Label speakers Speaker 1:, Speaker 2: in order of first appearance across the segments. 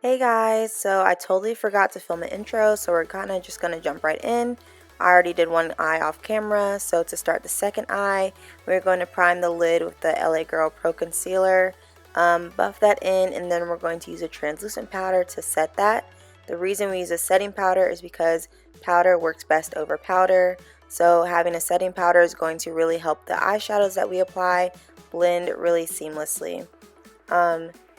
Speaker 1: Hey guys, so I totally forgot to film an intro, so we're kind of just going to jump right in. I already did one eye off camera, so to start the second eye, we're going to prime the lid with the LA Girl Pro Concealer, buff that in, and then we're going to use a translucent powder to set that. The reason we use a setting powder is because powder works best over powder, so having a setting powder is going to really help the eyeshadows that we apply blend really seamlessly.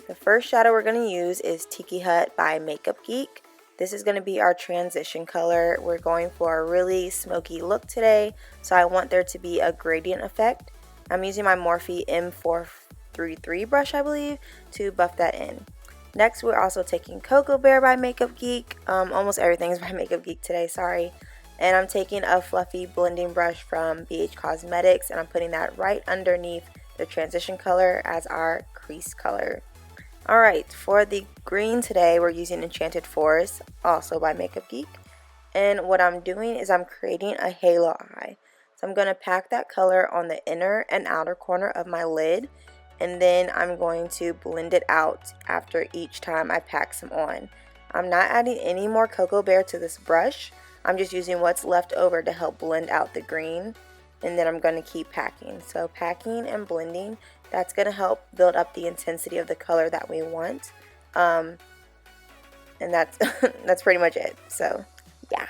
Speaker 1: The first shadow we're going to use is Tiki Hut by Makeup Geek. This is going to be our transition color. We're going for a really smoky look today, so I want there to be a gradient effect. I'm using my Morphe M433 brush, I believe, to buff that in. Next, we're also taking Cocoa Bear by Makeup Geek. Almost everything is by Makeup Geek today, sorry. And I'm taking a fluffy blending brush from BH Cosmetics, and I'm putting that right underneath the transition color as our crease color. Alright, for the green today, we're using Enchanted Forest, also by Makeup Geek. And what I'm doing is I'm creating a halo eye. So I'm going to pack that color on the inner and outer corner of my lid. And then I'm going to blend it out after each time I pack some on. I'm not adding any more Cocoa Bear to this brush. I'm just using what's left over to help blend out the green. And then I'm going to keep packing. So packing and blending, that's going to help build up the intensity of the color that we want. And that's that's pretty much it. So yeah.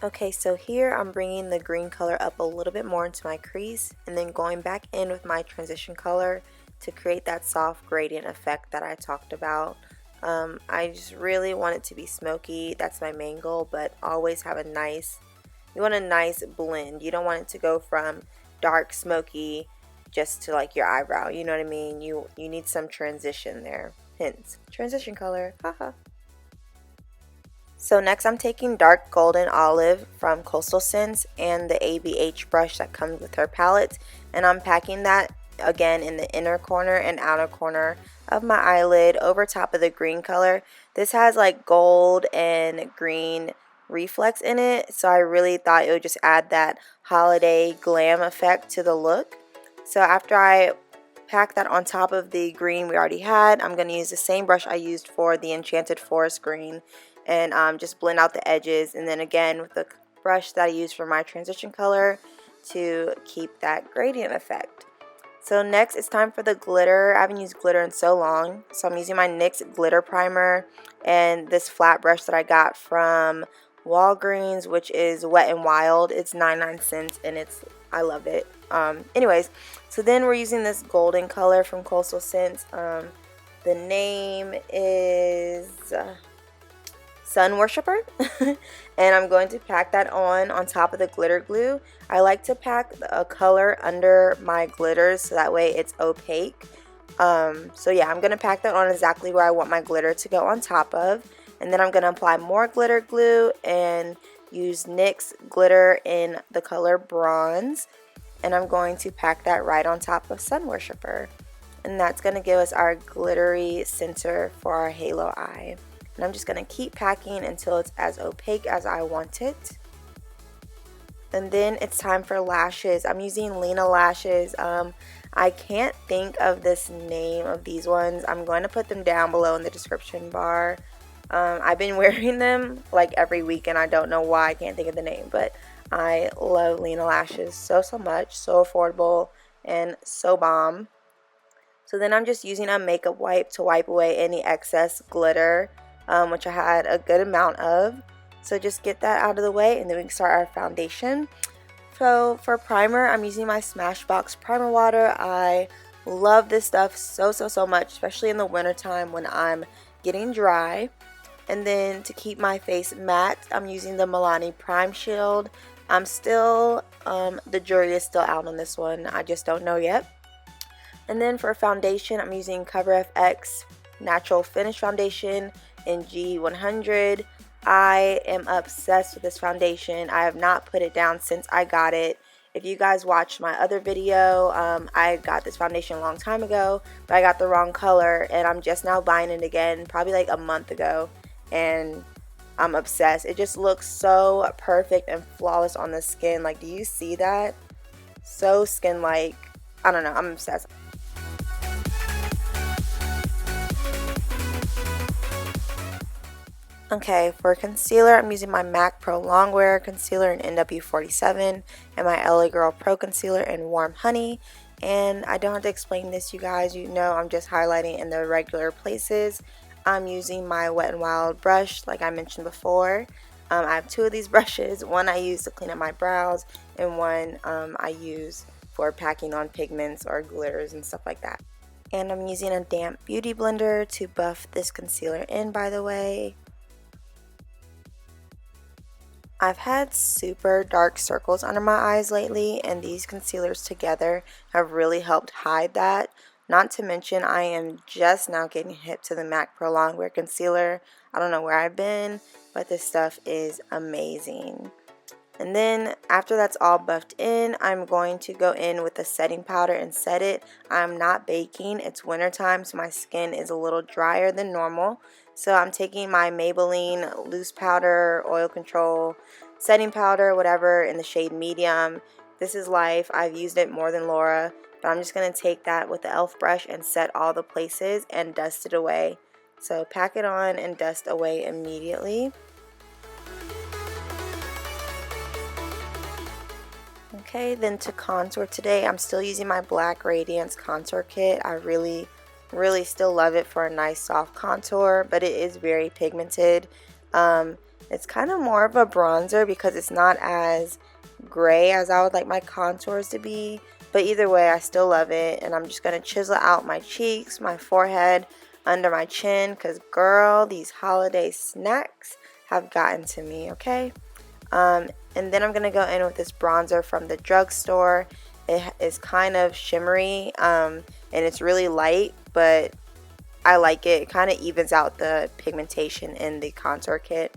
Speaker 1: Okay, so here I'm bringing the green color up a little bit more into my crease and then going back in with my transition color to create that soft gradient effect that I talked about. I just really want it to be smoky. That's my main goal, but always have a nice, you want a nice blend. You don't want it to go from dark smoky just to like your eyebrow, you know what I mean? You need some transition there. Hence, transition color, haha. So next I'm taking Dark Golden Olive from Coastal Scents and the ABH brush that comes with her palette, and I'm packing that again in the inner corner and outer corner of my eyelid over top of the green color. This has like gold and green reflex in it, so I really thought it would just add that holiday glam effect to the look. So after I pack that on top of the green we already had, I'm going to use the same brush I used for the Enchanted Forest green and just blend out the edges, and then again with the brush that I used for my transition color to keep that gradient effect. So next it's time for the glitter. I haven't used glitter in so long, so I'm using my NYX Glitter Primer and this flat brush that I got from Walgreens, which is Wet n Wild. It's 99 cents and I love it. Anyways, so then we're using this golden color from Coastal Scents. The name is Sun Worshipper. And I'm going to pack that on top of the glitter glue. I like to pack a color under my glitters so that way it's opaque. So yeah, I'm going to pack that on exactly where I want my glitter to go on top of. And then I'm going to apply more glitter glue and use NYX glitter in the color Bronze. And I'm going to pack that right on top of Sun Worshipper. And that's going to give us our glittery center for our halo eye. And I'm just going to keep packing until it's as opaque as I want it. And then it's time for lashes. I'm using Lena lashes. I can't think of this name of these ones. I'm going to put them down below in the description bar. I've been wearing them like every week and I don't know why I can't think of the name. But I love Lena lashes so much. So affordable and so bomb. So then I'm just using a makeup wipe to wipe away any excess glitter, which I had a good amount of. So just get that out of the way and then we can start our foundation. So for primer, I'm using my Smashbox primer water. I love this stuff so much, especially in the wintertime when I'm getting dry. And then to keep my face matte, I'm using the Milani Prime Shield. I'm still, the jury is still out on this one. I just don't know yet. And then for foundation, I'm using Cover FX Natural Finish Foundation in G100. I am obsessed with this foundation. I have not put it down since I got it. If you guys watched my other video, I got this foundation a long time ago, but I got the wrong color, and I'm just now buying it again, probably like a month ago, and I'm obsessed. It just looks so perfect and flawless on the skin. Like, do you see that? So skin-like. I don't know, I'm obsessed. Okay, for concealer, I'm using my MAC Prolongwear concealer in NW47 and my LA Girl Pro Concealer in Warm Honey. And I don't have to explain this, you guys. You know I'm just highlighting in the regular places. I'm using my Wet n Wild brush, like I mentioned before. I have two of these brushes. One I use to clean up my brows, and one I use for packing on pigments or glitters and stuff like that. And I'm using a damp beauty blender to buff this concealer in, by the way. I've had super dark circles under my eyes lately, and these concealers together have really helped hide that. Not to mention, I am just now getting hip to the MAC Pro Longwear concealer. I don't know where I've been, but this stuff is amazing. And then after that's all buffed in, I'm going to go in with a setting powder and set it. I'm not baking. It's wintertime, so my skin is a little drier than normal. So I'm taking my Maybelline loose powder, oil control, setting powder, whatever, in the shade medium. This is Life. I've used it more than Laura, but I'm just going to take that with the e.l.f. brush and set all the places and dust it away. So pack it on and dust away immediately. Okay, then to contour today, I'm still using my black Radiance contour kit. I really still love it for a nice soft contour, but it is very pigmented. It's kind of more of a bronzer because it's not as gray as I would like my contours to be, but either way, I still love it. And I'm just going to chisel out my cheeks, my forehead, under my chin, because girl, these holiday snacks have gotten to me, okay? And then I'm going to go in with this bronzer from the drugstore. It is kind of shimmery, and it's really light, but I like it. It kind of evens out the pigmentation in the contour kit.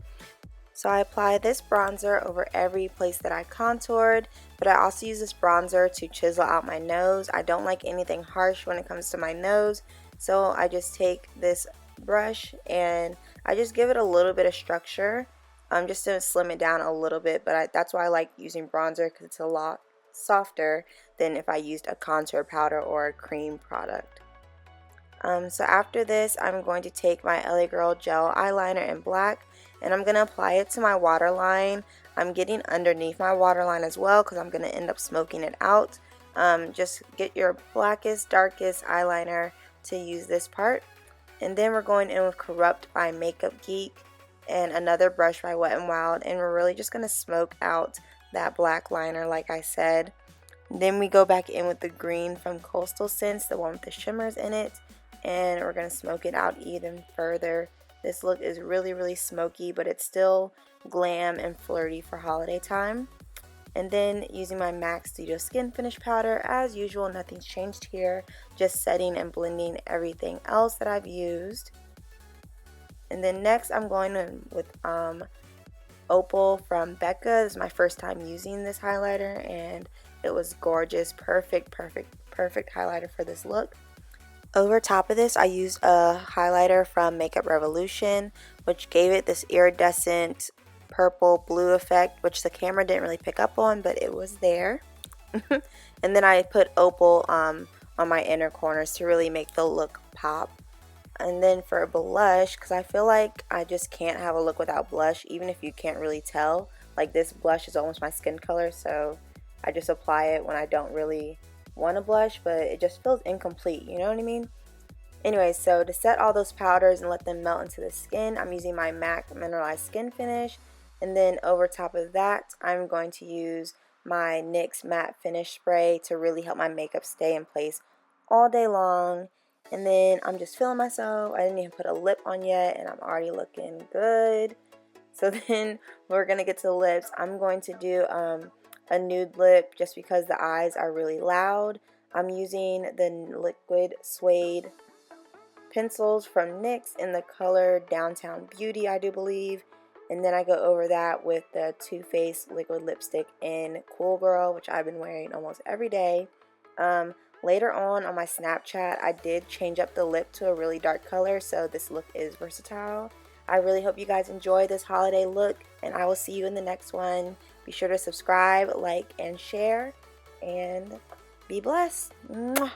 Speaker 1: So I apply this bronzer over every place that I contoured, but I also use this bronzer to chisel out my nose. I don't like anything harsh when it comes to my nose, so I just take this brush and I just give it a little bit of structure. Just to slim it down a little bit, but that's why I like using bronzer, because it's a lot softer than if I used a contour powder or a cream product. So after this, I'm going to take my LA Girl gel eyeliner in black, and I'm going to apply it to my waterline. I'm getting underneath my waterline as well because I'm going to end up smoking it out. Just get your blackest, darkest eyeliner to use this part. And then we're going in with Corrupt by Makeup Geek and another brush by Wet n Wild, and we're really just going to smoke out that black liner like I said. Then we go back in with the green from Coastal Scents, the one with the shimmers in it, and we're going to smoke it out even further. This look is really smoky, but it's still glam and flirty for holiday time. And then using my MAC Studio Skin Finish Powder, as usual, nothing's changed here, just setting and blending everything else that I've used. And then next I'm going in with Opal from Becca. This is my first time using this highlighter, and it was gorgeous. Perfect highlighter for this look. Over top of this, I used a highlighter from Makeup Revolution, which gave it this iridescent purple blue effect, which the camera didn't really pick up on, but it was there. And then I put Opal on my inner corners to really make the look pop. And then for blush, because I feel like I just can't have a look without blush, even if you can't really tell. Like, this blush is almost my skin color, so I just apply it when I don't really want to blush, but it just feels incomplete, you know what I mean? Anyway, so to set all those powders and let them melt into the skin, I'm using my MAC Mineralized Skin Finish. And then over top of that, I'm going to use my NYX Matte Finish Spray to really help my makeup stay in place all day long. And then I'm just feeling myself. I didn't even put a lip on yet, and I'm already looking good. So then we're going to get to the lips. I'm going to do a nude lip just because the eyes are really loud. I'm using the liquid suede pencils from NYX in the color Downtown Beauty, I do believe. And then I go over that with the Too Faced liquid lipstick in Cool Girl, which I've been wearing almost every day. Later on my Snapchat, I did change up the lip to a really dark color, so this look is versatile. I really hope you guys enjoy this holiday look, and I will see you in the next one. Be sure to subscribe, like, and share, and be blessed. Mwah.